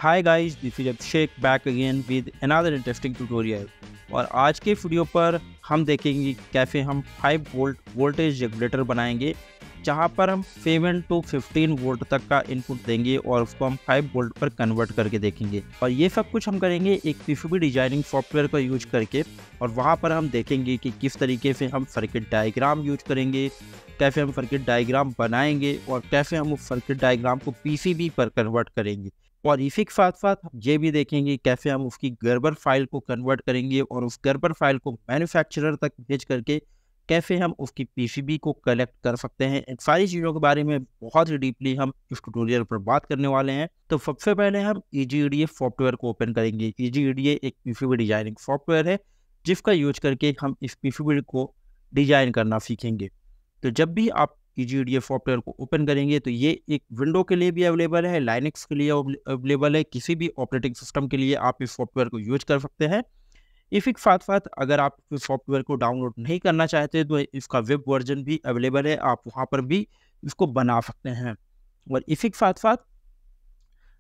Hi guys, this is Abhishek back again with another interesting tutorial. और आज के video पर हम देखेंगे कैसे हम 5 वोल्ट वोल्टेज रेगुलेटर बनाएंगे, जहां पर हम 7 to 15 वोल्ट तक का इनपुट देंगे और उसको हम 5 वोल्ट पर कन्वर्ट करके देखेंगे। और ये सब कुछ हम करेंगे एक पीसीबी डिजाइनिंग सॉफ्टवेयर का यूज करके। और वहां पर हम देखेंगे कि किस तरीके से हम सर्किट डायग्राम यूज करेंगे, कैसे हम सर्किट डायग्राम बनाएंगे और कैसे हम उस सर्किट डायग्राम को पीसीबी पर कन्वर्ट करेंगे। और इसी के साथ साथ ये भी देखेंगे कैसे हम उसकी गर्बर फाइल को कन्वर्ट करेंगे और उस गर्बर फाइल को मैन्युफैक्चरर तक भेज करके कैसे हम उसकी पीसीबी को कलेक्ट कर सकते हैं। इन सारी चीज़ों के बारे में बहुत ही डीपली हम इस ट्यूटोरियल पर बात करने वाले हैं। तो सबसे पहले हम EasyEDA सॉफ्टवेयर को ओपन करेंगे। EasyEDA एक पीसीबी डिजाइनिंग सॉफ्टवेयर है जिसका यूज करके हम इस पीसीबी को डिजाइन करना सीखेंगे। तो जब भी आप EasyEDA सॉफ्टवेयर को ओपन करेंगे तो ये एक विंडो के लिए भी अवेलेबल है, लाइनक्स के लिए अवेलेबल है, किसी भी ऑपरेटिंग सिस्टम के लिए आप इस सॉफ्टवेयर को यूज कर सकते हैं। इसी के साथ साथ अगर आप इस सॉफ्टवेयर को डाउनलोड नहीं करना चाहते तो इसका वेब वर्जन भी अवेलेबल है, आप वहाँ पर भी इसको बना सकते हैं। और इसी के साथ साथ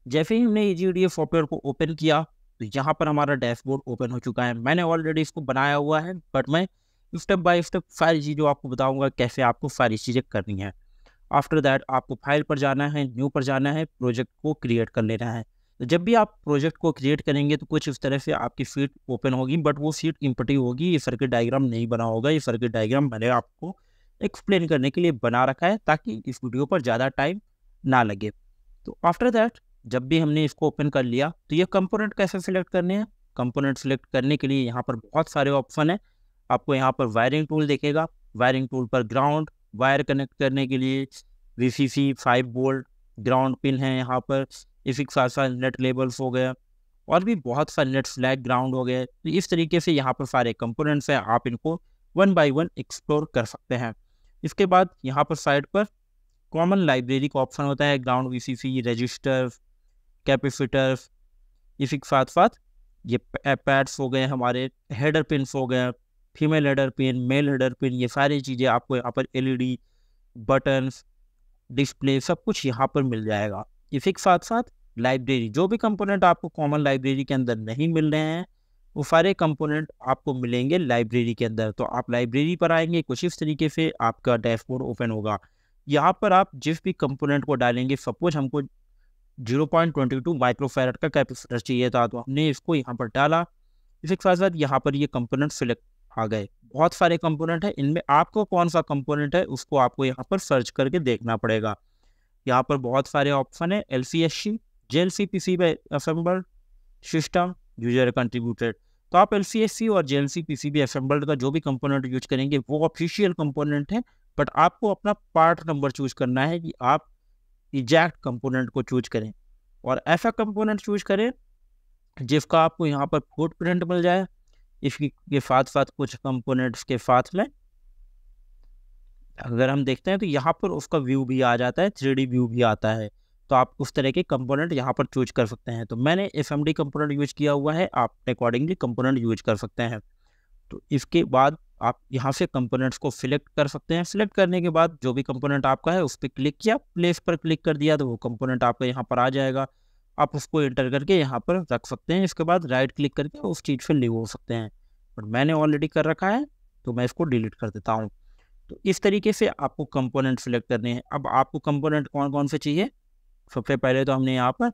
जैसे ही हमने EasyEDA सॉफ्टवेयर को ओपन किया तो यहाँ पर हमारा डैशबोर्ड ओपन हो चुका है। मैंने ऑलरेडी इसको बनाया हुआ है, बट मैं स्टेप बाय स्टेप सारी चीज़ों आपको बताऊंगा कैसे आपको सारी चीज़ें करनी है। आफ्टर दैट आपको फाइल पर जाना है, न्यू पर जाना है, प्रोजेक्ट को क्रिएट कर लेना है। तो जब भी आप प्रोजेक्ट को क्रिएट करेंगे तो कुछ इस तरह से आपकी शीट ओपन होगी, बट वो शीट इम्पटी होगी, ये सर्किट डायग्राम नहीं बना होगा। ये सर्किट डायग्राम मैंने आपको एक्सप्लेन करने के लिए बना रखा है ताकि इस वीडियो पर ज़्यादा टाइम ना लगे। तो आफ्टर दैट जब भी हमने इसको ओपन कर लिया तो ये कंपोनेंट कैसे सिलेक्ट करने हैं। कंपोनेंट सिलेक्ट करने के लिए यहाँ पर बहुत सारे ऑप्शन है। आपको यहाँ पर वायरिंग टूल देखेगा, वायरिंग टूल पर ग्राउंड वायर कनेक्ट करने के लिए VCC 5 वोल्ट ग्राउंड पिन है यहाँ पर। इसी के साथ साथ नेट लेबल्स हो गया और भी बहुत सारे नेट फ्लैग ग्राउंड हो गए। तो इस तरीके से यहाँ पर सारे कंपोनेंट्स हैं, आप इनको 1 by 1 एक्सप्लोर कर सकते हैं। इसके बाद यहाँ पर साइड पर कॉमन लाइब्रेरी का ऑप्शन होता है, ग्राउंड VCC रजिस्टर कैपेसिटर। इसी के साथ साथ ये पैड्स हो गए, हमारे हेडर पिन्स हो गए, female header pin, male header pin, ये सारी चीज़ें आपको यहाँ पर LED बटन्स डिस्प्ले सब कुछ यहाँ पर मिल जाएगा। इसी के साथ साथ लाइब्रेरी, जो भी कंपोनेंट आपको कॉमन लाइब्रेरी के अंदर नहीं मिल रहे हैं वो सारे कंपोनेंट आपको मिलेंगे लाइब्रेरी के अंदर। तो आप लाइब्रेरी पर आएंगे, कुछ इस तरीके से आपका डैशबोर्ड ओपन होगा। यहाँ पर आप जिस भी कंपोनेंट को डालेंगे, सपोज हमको 0.22 माइक्रोफैरड का कैपेसिटर चाहिए था तो हमने इसको यहाँ पर डाला। इसी के साथ साथ यहाँ पर ये कंपोनेंट सिलेक्ट आ गए। बहुत सारे कंपोनेंट है, इनमें आपको कौन सा कंपोनेंट है उसको आपको यहाँ पर सर्च करके देखना पड़ेगा। यहाँ पर बहुत सारे ऑप्शन है, LCSC JLC PCB assembled system user contributed. तो आप LCSC और JLC PCB असेंबल्ड का जो भी कंपोनेंट यूज करेंगे वो ऑफिशियल कंपोनेंट है, बट आपको अपना पार्ट नंबर चूज करना है कि आप एग्जैक्ट कंपोनेंट को चूज करें और ऐसा कंपोनेंट चूज करें जिसका आपको यहाँ पर फुटप्रिंट मिल जाए। इसके साथ साथ कुछ कंपोनेंट्स के साथ में अगर हम देखते हैं तो यहाँ पर उसका व्यू भी आ जाता है, 3D व्यू भी आता है। तो आप उस तरह के कंपोनेंट यहाँ पर चूज कर सकते हैं। तो मैंने FMD कंपोनेंट यूज किया हुआ है, आप अकॉर्डिंगली कंपोनेंट यूज कर सकते हैं। तो इसके बाद आप यहाँ से कंपोनेंट्स को सिलेक्ट कर सकते हैं। सिलेक्ट करने के बाद जो भी कंपोनेंट आपका है उस पर क्लिक किया, प्लेस पर क्लिक कर दिया तो वो कंपोनेंट आपका यहाँ पर आ जाएगा। आप उसको एंटर करके यहाँ पर रख सकते हैं। इसके बाद राइट क्लिक करके उस चीज़ से लीव हो सकते हैं, बट मैंने ऑलरेडी कर रखा है तो मैं इसको डिलीट कर देता हूँ। तो इस तरीके से आपको कंपोनेंट सिलेक्ट करने हैं। अब आपको कंपोनेंट कौन कौन से चाहिए, सबसे पहले तो हमने यहाँ पर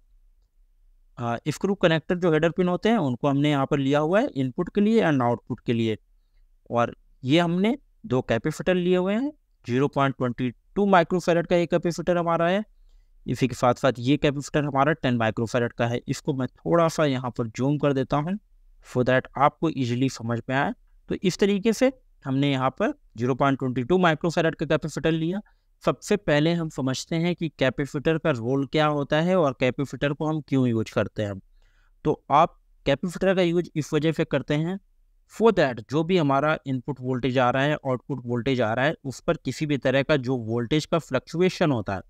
स्क्रू कनेक्टर जो हेडर पिन होते हैं उनको हमने यहाँ पर लिया हुआ है इनपुट के लिए एंड आउटपुट के लिए। और ये हमने 2 कैपेसिटर लिए हुए हैं, 0.22 माइक्रोफैरड का एक कैपेसिटर हमारा है। इसी के साथ साथ ये कैपेसिटर हमारा 10 माइक्रोफैरड का है। इसको मैं थोड़ा सा यहाँ पर जूम कर देता हूँ सो दैट आपको इजीली समझ में आए। तो इस तरीके से हमने यहाँ पर 0.22 माइक्रोफैरड का कैपेसिटर लिया। सबसे पहले हम समझते हैं कि कैपेसिटर का रोल क्या होता है और कैपेसिटर को हम क्यों यूज करते हैं। तो आप कैपेसिटर का यूज इस वजह से करते हैं फॉर दैट जो भी हमारा इनपुट वोल्टेज आ रहा है, आउटपुट वोल्टेज आ रहा है, उस पर किसी भी तरह का जो वोल्टेज का फ्लक्चुएशन होता है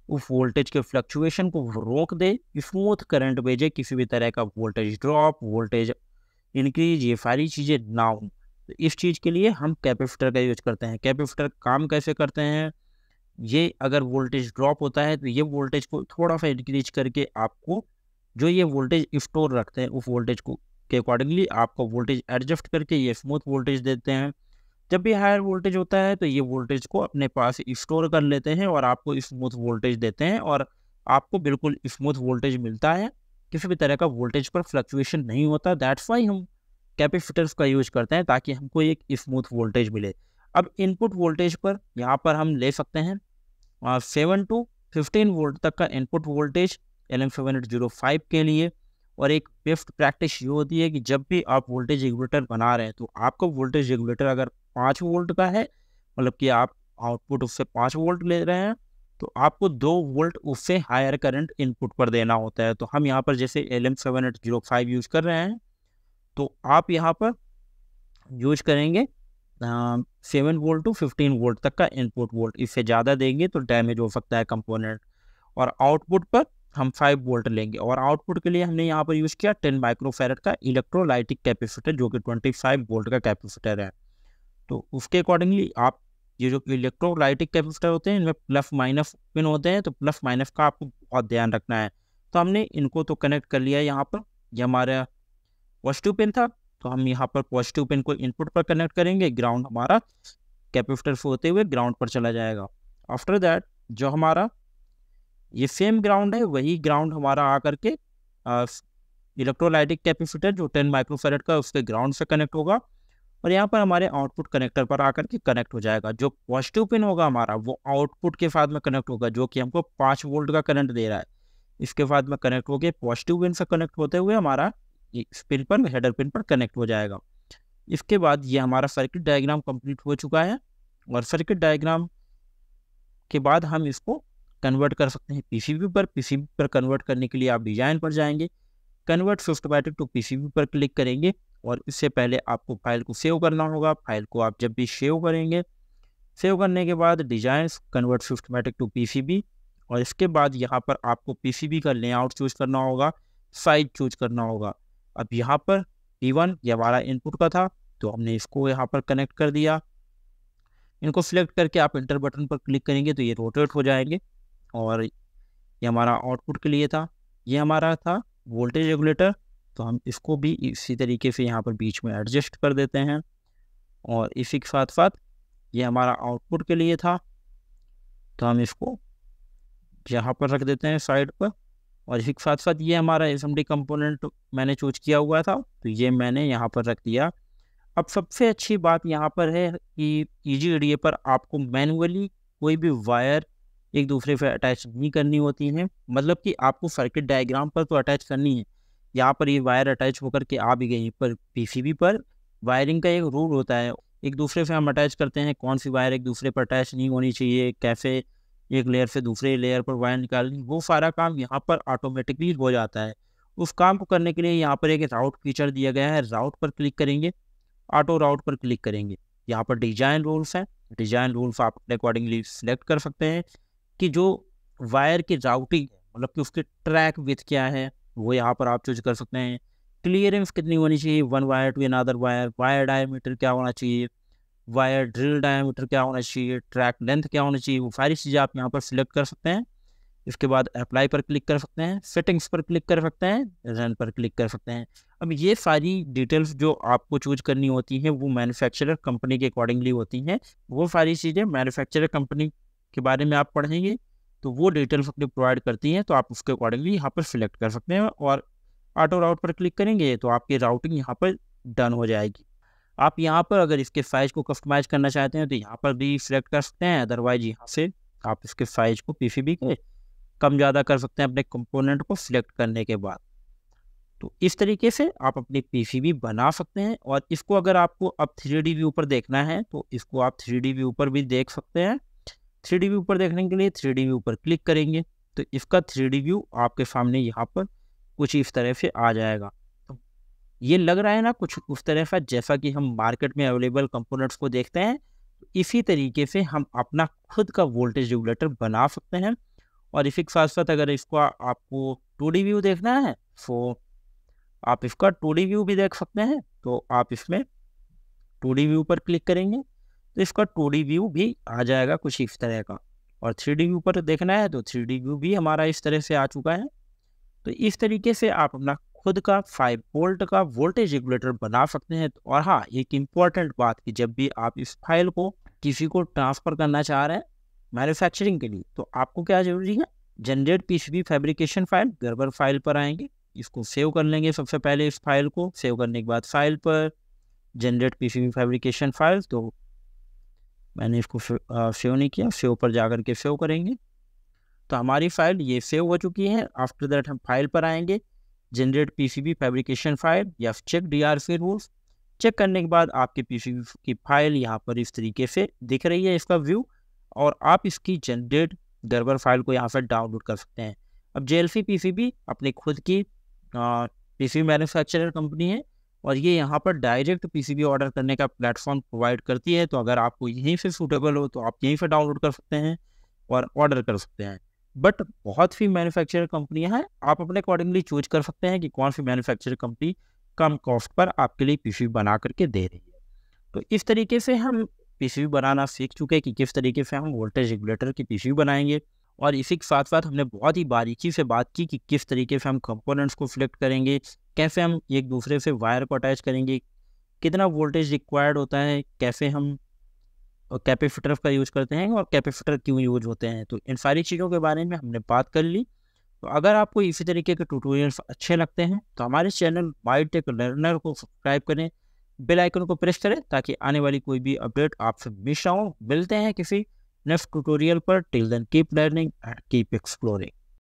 उस वोल्टेज के फ्लक्चुएशन को रोक दे, स्मूथ करंट भेजे, किसी भी तरह का वोल्टेज ड्रॉप, वोल्टेज इंक्रीज, ये सारी चीज़ें ना हो। तो इस चीज़ के लिए हम कैपेसिटर का यूज करते हैं। कैपेसिटर काम कैसे करते हैं, ये अगर वोल्टेज ड्रॉप होता है तो ये वोल्टेज को थोड़ा सा इंक्रीज करके आपको जो ये वोल्टेज स्टोर रखते हैं उस वोल्टेज को के अकॉर्डिंगली आपको वोल्टेज एडजस्ट करके ये स्मूथ वोल्टेज देते हैं। जब भी हायर वोल्टेज होता है तो ये वोल्टेज को अपने पास स्टोर कर लेते हैं और आपको स्मूथ वोल्टेज देते हैं, और आपको बिल्कुल स्मूथ वोल्टेज मिलता है, किसी भी तरह का वोल्टेज पर फ्लक्चुएशन नहीं होता। दैट्स वाई हम कैपेसिटर्स का यूज करते हैं, ताकि हमको एक स्मूथ वोल्टेज मिले। अब इनपुट वोल्टेज पर यहाँ पर हम ले सकते हैं 7 to 15 वोल्ट तक का इनपुट वोल्टेज LM7805 के लिए। और एक बेस्ट प्रैक्टिस ये होती है कि जब भी आप वोल्टेज रेगुलेटर बना रहे हैं तो आपको वोल्टेज रेगुलेटर अगर 5 वोल्ट का है, मतलब कि आप आउटपुट उससे 5 वोल्ट ले रहे हैं, तो आपको 2 वोल्ट उससे हायर करंट इनपुट पर देना होता है। तो हम यहाँ पर जैसे LM7805 यूज़ कर रहे हैं, तो आप यहाँ पर यूज करेंगे 7 वोल्ट टू 15 वोल्ट तक का इनपुट वोल्ट। इससे ज़्यादा देंगे तो डैमेज हो सकता है कंपोनेंट। और आउटपुट पर हम 5 वोल्ट लेंगे, और आउटपुट के लिए हमने यहाँ पर यूज़ किया 10 माइक्रोफैरड का इलेक्ट्रोलाइटिक कैपेसिटर, जो कि 25 वोल्ट का कैपेसिटर है। तो उसके अकॉर्डिंगली आप ये जो इलेक्ट्रोलाइटिक कैपेसिटर होते हैं इनमें प्लस माइनस पिन होते हैं, तो प्लस माइनस का आपको बहुत ध्यान रखना है। तो हमने इनको तो कनेक्ट कर लिया यहाँ पर, ये हमारा पॉजिटिव पिन था, तो हम यहाँ पर पॉजिटिव पिन को इनपुट पर कनेक्ट करेंगे। ग्राउंड हमारा कैपेसिटर से होते हुए ग्राउंड पर चला जाएगा। आफ्टर दैट जो हमारा ये सेम ग्राउंड है, वही ग्राउंड हमारा आकर के इलेक्ट्रोलाइटिक कैपेसिटर जो 10 माइक्रोफैरड का उसके ग्राउंड से कनेक्ट होगा, और यहाँ पर हमारे आउटपुट कनेक्टर पर आकर के कनेक्ट हो जाएगा। जो पॉजिटिव पिन होगा हमारा वो आउटपुट के साथ में कनेक्ट होगा, जो कि हमको 5 वोल्ट का करंट दे रहा है। इसके बाद में कनेक्ट होकर पॉजिटिव पिन से कनेक्ट होते हुए हमारा इस पिन पर, हेडर पिन पर कनेक्ट हो जाएगा। इसके बाद ये हमारा सर्किट डायग्राम कंप्लीट हो चुका है, और सर्किट डायग्राम के बाद हम इसको कन्वर्ट कर सकते हैं पीसीबी पर। पीसीबी पर कन्वर्ट करने के लिए आप डिजाइन पर जाएंगे, कन्वर्ट सिस्टमैटिक टू पीसीबी पर क्लिक करेंगे, और इससे पहले आपको फाइल को सेव करना होगा। फाइल को आप जब भी सेव करेंगे, सेव करने के बाद design convert systematic to PCB, और इसके बाद यहाँ पर आपको पीसीबी का लेआउट चूज करना होगा, साइज चूज करना होगा। अब यहाँ पर P1 ये हमारा इनपुट का था, तो हमने इसको यहाँ पर कनेक्ट कर दिया। इनको सिलेक्ट करके आप इंटर बटन पर क्लिक करेंगे तो ये रोटेट हो जाएंगे। और ये हमारा आउटपुट के लिए था, ये हमारा था वोल्टेज रेगुलेटर, तो हम इसको भी इसी तरीके से यहाँ पर बीच में एडजस्ट कर देते हैं। और इसी के साथ साथ ये हमारा आउटपुट के लिए था, तो हम इसको यहाँ पर रख देते हैं साइड पर। और इसी के साथ साथ ये हमारा एसएमडी कंपोनेंट मैंने चूज किया हुआ था, तो ये मैंने यहाँ पर रख दिया। अब सबसे अच्छी बात यहाँ पर है कि EGADA पर आपको मैनुअली कोई भी वायर एक दूसरे से अटैच नहीं करनी होती है, मतलब कि आपको सर्किट डायग्राम पर तो अटैच करनी है। यहाँ पर ये वायर अटैच होकर के आ भी गई, पर पीसीबी पर वायरिंग का एक रूल होता है, एक दूसरे से हम अटैच करते हैं, कौन सी वायर एक दूसरे पर अटैच नहीं होनी चाहिए, कैसे एक लेयर से दूसरे लेयर पर वायर निकालनी, वो सारा काम यहाँ पर ऑटोमेटिकली हो जाता है। उस काम को करने के लिए यहाँ पर एक राउट फीचर दिया गया है, राउट पर क्लिक करेंगे, ऑटो राउट पर क्लिक करेंगे। यहाँ पर डिजाइन रूल्स हैं, डिजाइन रूल्स आप अपने अकॉर्डिंगली सिलेक्ट कर सकते हैं कि जो वायर की राउटिंग है, मतलब कि उसके ट्रैक विथ क्या है, वो यहाँ पर आप चूज कर सकते हैं। क्लियरेंस कितनी होनी चाहिए, one wire to another wire, wire diameter क्या होना चाहिए, वायर ड्रिल डायमीटर क्या होना चाहिए, ट्रैक लेंथ क्या होना चाहिए, वो सारी चीज़ें आप यहाँ पर सिलेक्ट कर सकते हैं। इसके बाद अप्लाई पर क्लिक कर सकते हैं, सेटिंग्स पर क्लिक कर सकते हैं, रन पर क्लिक कर सकते हैं। अब ये सारी डिटेल्स जो आपको चूज करनी होती हैं वो मैन्युफैक्चरर कंपनी के अकॉर्डिंगली होती हैं। वो सारी चीज़ें मैन्युफैक्चरर कंपनी के बारे में आप पढ़ेंगे तो वो डिटेल्स अपनी प्रोवाइड करती हैं, तो आप उसके अकॉर्डिंगली यहाँ पर सिलेक्ट कर सकते हैं। और ऑटो राउट पर क्लिक करेंगे तो आपकी राउटिंग यहाँ पर डन हो जाएगी। आप यहाँ पर अगर इसके साइज को कस्टमाइज करना चाहते हैं तो यहाँ पर भी सिलेक्ट कर सकते हैं, अदरवाइज यहाँ से आप इसके साइज को पीसीबी के कम ज़्यादा कर सकते हैं अपने कंपोनेंट को सिलेक्ट करने के बाद। तो इस तरीके से आप अपनी पीसीबी बना सकते हैं। और इसको अगर आपको अब 3D व्यू पर देखना है तो इसको आप 3D व्यू पर भी देख सकते हैं। 3D व्यू पर देखने के लिए 3D व्यू पर क्लिक करेंगे तो इसका 3D व्यू आपके सामने यहाँ पर कुछ इस तरह से आ जाएगा। तो ये लग रहा है ना कुछ उस तरह से जैसा कि हम मार्केट में अवेलेबल कंपोनेंट्स को देखते हैं। इसी तरीके से हम अपना खुद का वोल्टेज रेगुलेटर बना सकते हैं। और इसी के साथ साथ अगर इसको आपको 2D व्यू देखना है तो आप इसका 2D व्यू भी देख सकते हैं। तो आप इसमें 2D व्यू पर क्लिक करेंगे तो इसका 2D व्यू भी आ जाएगा कुछ इस तरह का। और 3D व्यू पर देखना है तो 3D व्यू भी हमारा इस तरह से आ चुका है। तो इस तरीके से आप अपना खुद का 5 वोल्ट का वोल्टेज रेगुलेटर बना सकते हैं। और हाँ, एक इम्पॉर्टेंट बात कि जब भी आप इस फाइल को किसी को ट्रांसफ़र करना चाह रहे हैं मैन्युफैक्चरिंग के लिए, तो आपको क्या ज़रूरी है, generate PCB fabrication file Gerber file पर आएंगे, इसको सेव कर लेंगे। सबसे पहले इस फाइल को सेव करने के बाद फाइल पर जनरेट पीसीबी फैब्रिकेशन फाइल, तो मैंने इसको सेव नहीं किया, सेव पर जाकर के सेव करेंगे तो हमारी फाइल ये सेव हो चुकी है। आफ्टर दैट हम फाइल पर आएंगे, जनरेट पीसीबी फैब्रिकेशन फाइल या चेक डीआरसी रूल्स। चेक करने के बाद आपके पीसीबी की फाइल यहाँ पर इस तरीके से दिख रही है, इसका व्यू, और आप इसकी जनरेट गर्बर फाइल को यहाँ पर डाउनलोड कर सकते हैं। अब जेएलसी पीसीबी अपनी खुद की पीसीबी मैन्युफैक्चरर कंपनी है और ये यहाँ पर डायरेक्ट पीसीबी ऑर्डर करने का प्लेटफॉर्म प्रोवाइड करती है। तो अगर आपको यहीं से सूटेबल हो तो आप यहीं से डाउनलोड कर सकते हैं और ऑर्डर कर सकते हैं। बट बहुत सी मैन्युफैक्चरर कंपनियां हैं, आप अपने अकॉर्डिंगली चूज कर सकते हैं कि कौन सी मैन्युफैक्चरर कंपनी कम कॉस्ट पर आपके लिए पीसीबी बना करके दे रही है। तो इस तरीके से हम पीसीबी बनाना सीख चुके हैं कि किस तरीके से हम वोल्टेज रेगुलेटर की पीसीबी बनाएंगे। और इसी के साथ साथ हमने बहुत ही बारीकी से बात की कि किस तरीके से हम कंपोनेंट्स को सिलेक्ट करेंगे, कैसे हम एक दूसरे से वायर को अटैच करेंगे, कितना वोल्टेज रिक्वायर्ड होता है, कैसे हम कैपेसिटर का यूज़ करते हैं और कैपेसिटर क्यों यूज होते हैं। तो इन सारी चीज़ों के बारे में हमने बात कर ली। तो अगर आपको इसी तरीके के ट्यूटोरियल्स अच्छे लगते हैं तो हमारे चैनल माइटेक लर्नर को सब्सक्राइब करें, बेल आइकन को प्रेस करें ताकि आने वाली कोई भी अपडेट आपसे मिस ना हो। मिलते हैं किसी नेक्स्ट ट्यूटोरियल पर। Till then keep learning and keep exploring.